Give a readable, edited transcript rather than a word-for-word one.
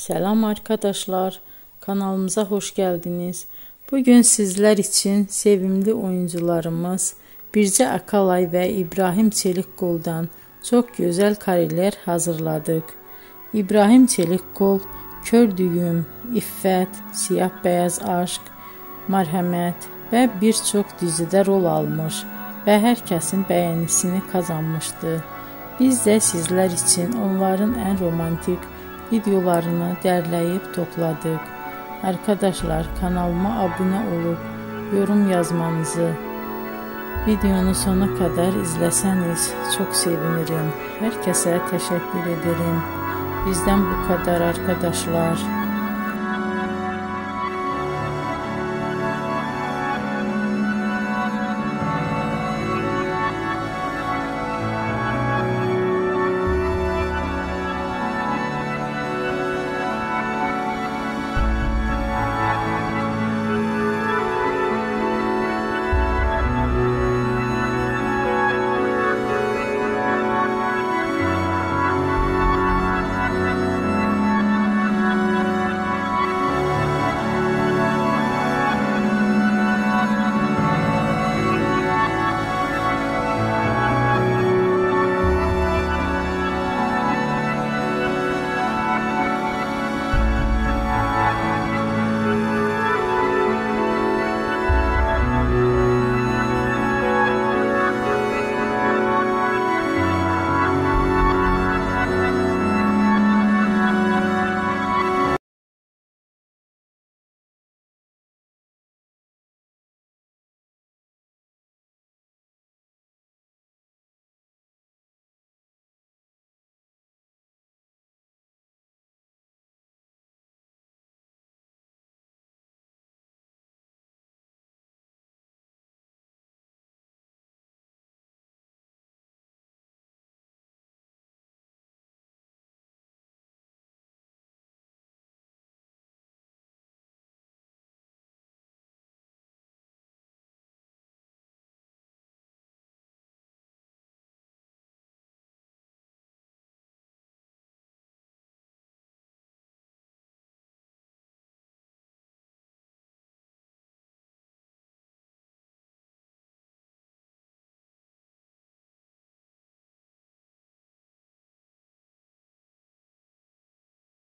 Selam arkadaşlar, kanalımıza hoş geldiniz. Bugün sizler için sevimli oyuncularımız Bircə Akalay ve İbrahim Çelikkol'dan çok güzel kareler hazırladık. İbrahim Çelikkol, Kör Düyüm, İffət, Siyah Beyaz Aşk, Mərhəmət ve birçok dizide rol almış ve herkesin beğenisini kazanmıştı. Biz de sizler için onların en romantik videolarını derleyip topladık. Arkadaşlar, kanalıma abone olup yorum yazmanızı, videonu sona kadar izleseniz çok sevinirim. Herkese teşekkür ederim. Bizden bu kadar arkadaşlar.